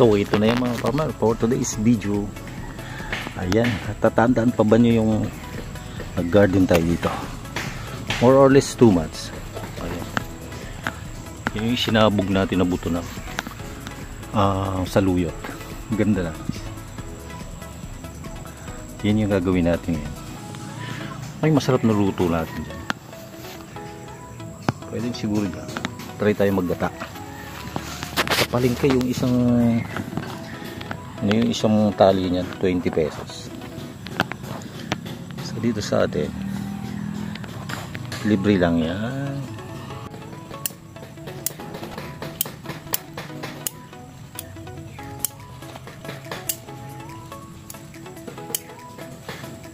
So ito na yung mga farmer for today's video. Ayan, tatandaan pa ba nyo yung nag-garden tayo dito? More or less 2 months. Ayan. Yun yung sinabog natin na buto na saluyot. Ganda na. Yan yung gagawin natin ngayon. Ay, masarap na luto natin dyan. Pwede siguro dyan. Try tayo maggata. Palengke yung isang tali niyan 20 pesos. So dito sa atin libre lang yan.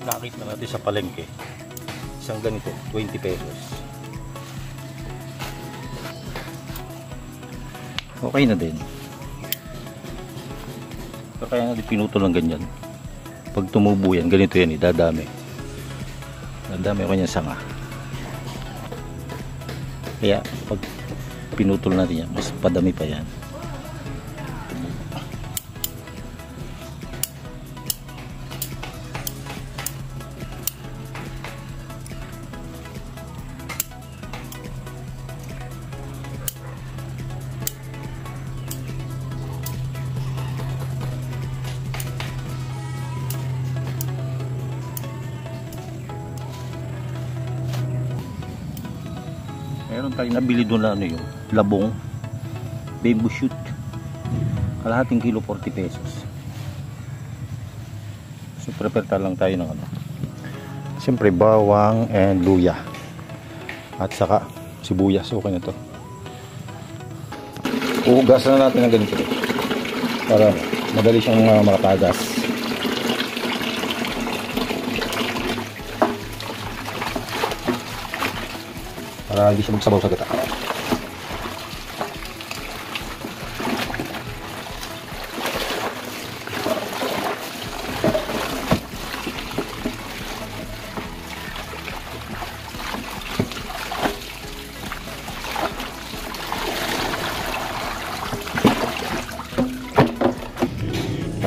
Nakita na natin sa palengke isang ganito 20 pesos. Okay na din. Kaya nga pinuto lang ganyan. Pag tumubo yan, ganito yan, dadami. Dadami ako niyan sanga. Kaya pag pinutol natin yan, mas padami pa yan. Meron tayong nabili doon na ano yung labong bamboo shoot, kalahating kilo 40 pesos. So prepare lang tayo ng ano, siyempre bawang and luya at saka sibuyas. Okay na to. Uugasan na natin ng ganito para madali siyang makatagas. Para hindi siya magsabaw sa gata.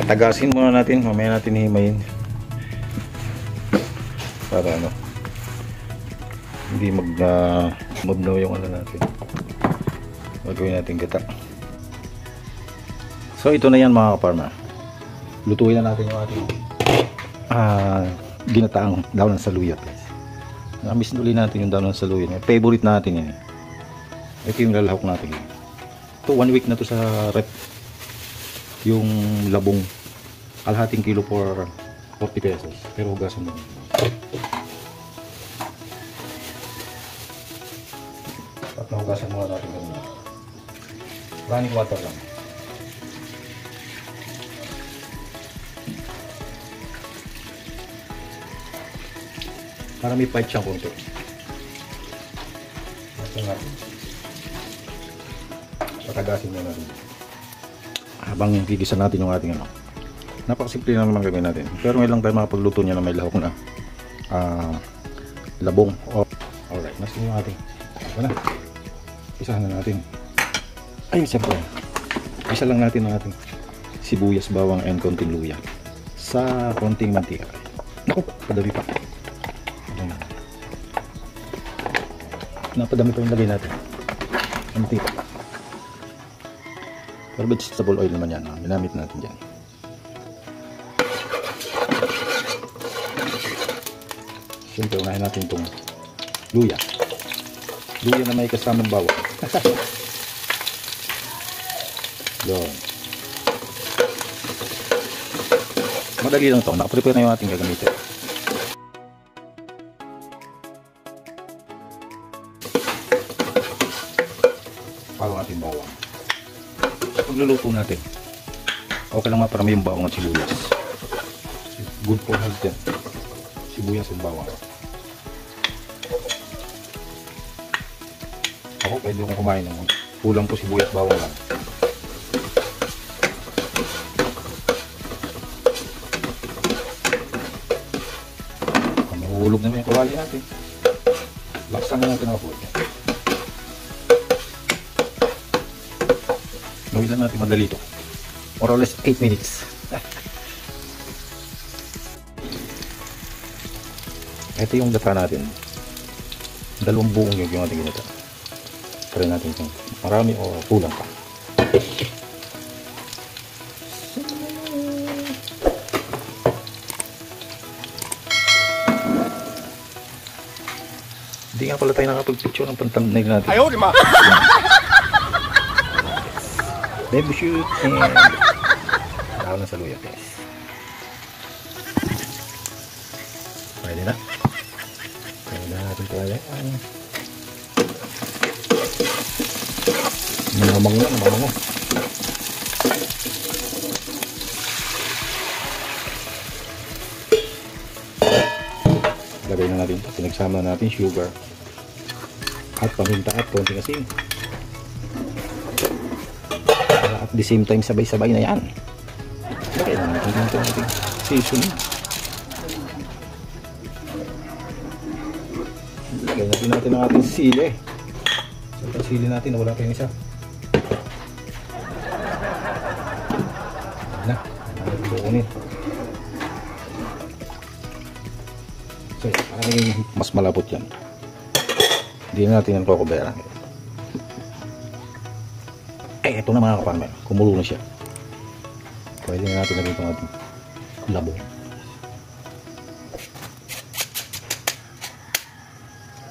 Patagasin muna natin, mamaya natin himayin para ano, hindi magnaw yung ano natin, gagawin natin gata. So ito na yan mga kaparma, lutuin na natin yung ating ginataang daon ng saluyot. Namiss ulit natin yung daon ng saluyot, favorite natin yan. Ito yung lalahok natin. Ito 1 week na to sa rep, yung labong kalahating kilo for 40 pesos, pero hugasan mo. At nahugasan muna natin ganun. Running water lang. Para may bite siyang konti. Ito natin. Patagasin muna natin. Habang gigisa natin yung ating ano. Napakasimple na naman gawin natin. Pero ngayon lang tayo makapagluto niya na may lahok na labong. Alright, nasa yung ating. Ito na. Isahan na natin. Ay, siyempre. Isa lang natin ang ating sibuyas, bawang, and konting luya. Sa konting mantika. Naku, padami pa. Napadami pa yung lagay natin. Mantika. Pero vegetable oil naman yan. Ginamit natin dyan. Siyempre, unahin natin itong luya. Luya na may kasamang bawang. Yun. Madali lang ito. Nakaprepare na yung ating gagamitin. Palo ating bawang. Pagluluto natin, okay lang maparami yung bawang at sibuyas. Good for health yan. Sibuyas at bawang. Ako pwede akong kumain ng kulang po sibuyas at bawang lang. Mahulog naman yung kawali natin. Laksan na natin ako. Gawin lang natin madali ito. More or less 8 minutes. Ito yung data natin. Dalawang buong yung ating ginata. Try natin kung marami o kulang pa. Hindi nga pala tayo nakapag-picture ng pantangnail natin. Ayaw, di ma! Baby shoot and tao na sa luya, guys. Pwede na. Pwede na natin pala. Namang na, namang mo. Lagay na natin. Pinagsama natin sugar at paminta at konting asin. At the same time sabay-sabay na yan. Lagay na natin ito natin seasoning. Lagay natin ang ating sili. So ang sili natin wala pa yung isa. Ayan na. Buunin. So para mas malapot yan. Hindi na natin ang cocoberang. Eh, ito na mga kaparmer. Kumulo na siya. Pwede na natin lagay itong ating labong.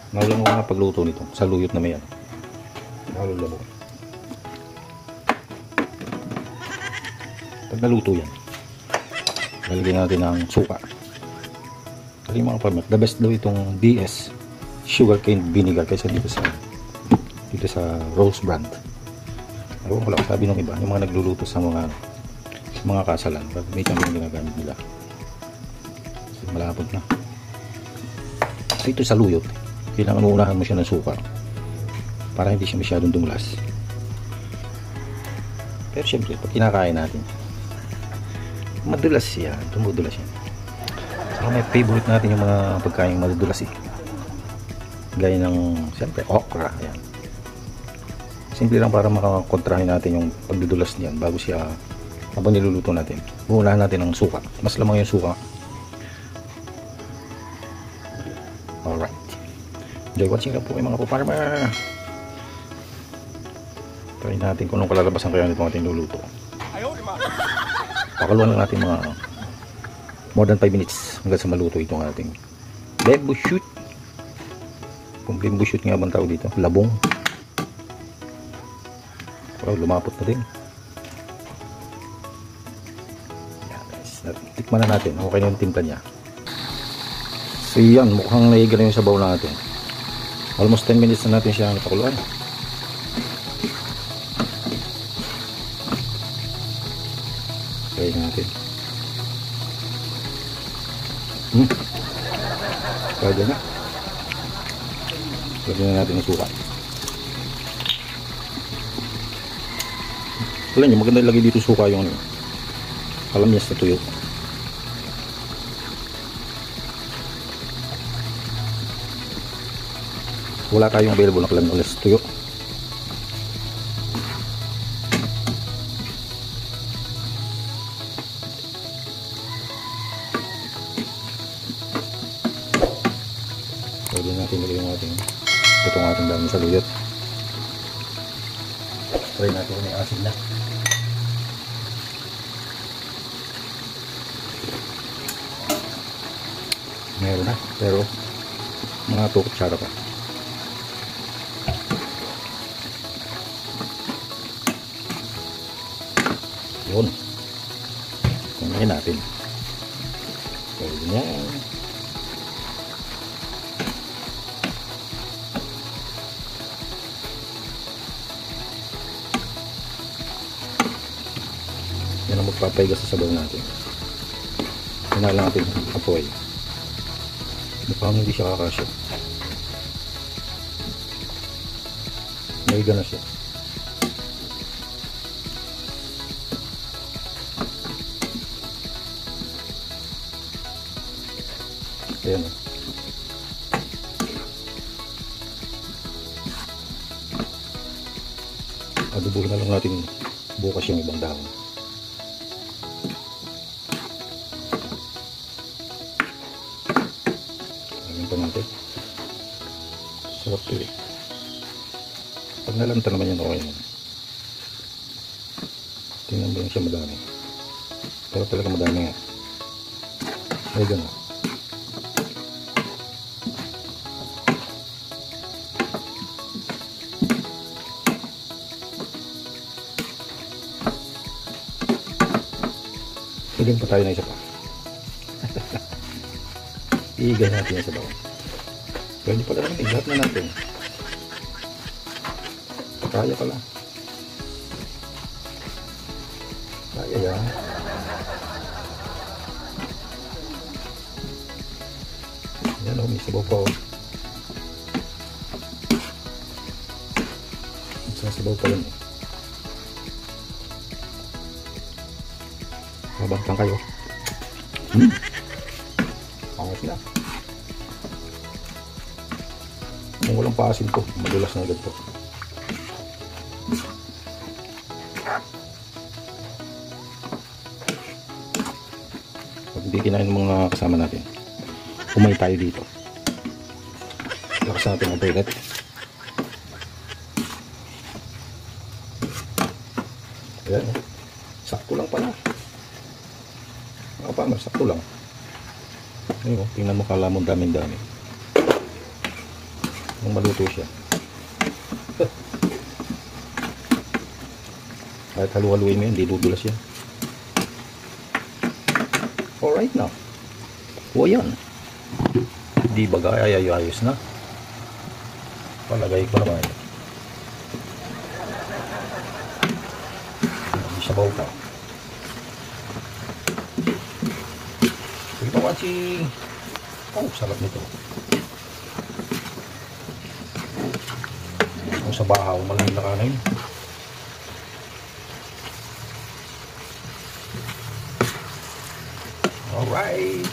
Nawalan ko nga pagluto nito. Sa luyot na may yan. Nawalan labong. Pag naluto yan, lalagyan natin ng suka. Kasi mga kaparmer, the best daw itong BS sugarcane vinegar kaysa dito sa Rose brand. Ewan ko lang sabi ng iba, yung mga nagluluto sa mga kasalan, may kami yung ginagamit nila. So, malapot na. So, ito sa luyot, kailangan uunahan mo siya ng suka para hindi siya masyadong dumulas. Pero syempre, pag kinakain natin, madulas siya, tumudulas siya. Saka may favorite natin yung mga pagkain madudulas eh. Gaya ng, syempre, okra. Ayan. Simple lang para makakontrahin natin yung pagdudulas niyan bago siya habang niluluto natin. Uunahan natin ng suka. Mas lamang yung suka. Alright. Enjoy watching lang po kayo mga po-farmer. Try natin kung anong kalalabasan kaya nito ating luluto. Pakaluan lang natin mga more than 5 minutes hanggang sa maluto itong ating bamboo shoot. Kung bamboo shoot nga bang tawag dito? Labong. Wow, lumapot na din. Yan guys, tikman na natin. Okay na yung timpla niya. So yan, mukhang naiga na yung sabaw natin. Almost 10 minutes na natin siya napakuluan. Try natin. Pwede na. Pwede na natin isuka. Wala nyo, maganda ilagay dito suka yung kalamyas na tuyo. Wala tayong available na kalamyas tuyo. Pwede natin ilagay yung itong ating dami sa luyot. Try natin kung may asin na. Meron na, pero mga 2 kutsara pa. Yun. Kumain natin. Pwede yan. Yan ang magpapaigas sa sabaw natin. Hinalang natin apoy. Mukhang hindi siya kakasya. Naiga na siya. Ayan. Adubuhin na lang natin bukas yung ibang dahon. Ayan pa natin. Sarap ito eh. Pag nalanta naman yan, okay naman. Tingnan mo lang siya madami. Pero talaga madami nga. Ay gano'n. Bigyan pa tayo ng isa pa. Iiga natin yung sabaw. Pwede pala naman, igat na natin. Kaya pala. Kaya yan. Yan o, may sabaw pa o. May sabaw pa yun. Mabantang kayo. Angas na. Kung walang paasin to, madulas na agad to. Pag hindi kinain ng mga kasama natin, umay tayo dito. Lakas natin ang toilet. Ayan, sakto lang pala. Mga farmer, sakto lang. Ayun, tingnan mo, kala mo daming-dami. Nung maluto siya. Kahit halu-haluin mo yan, hindi dudulas yan. Alright na. O yan. Di ba gaya, ayos na. Palagay ko naman. Hindi sabaw pa. Sige pa, watching. Oh, sarap nito. Kung sa bahaw, malamig na kanin. Alright.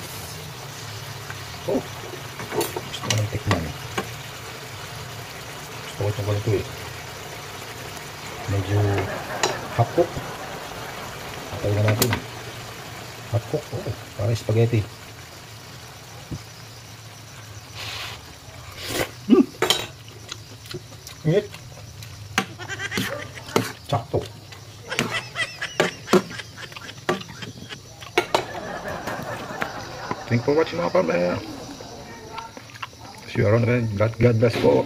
Oh, gusto ko ng tikman. Gusto ko itong ganito eh. Medyo half cook. Patay na natin. Half cook. Oh, parang spaghetti. Init. Sakto. Thank you for watching mga farmer. See you around again. God bless po.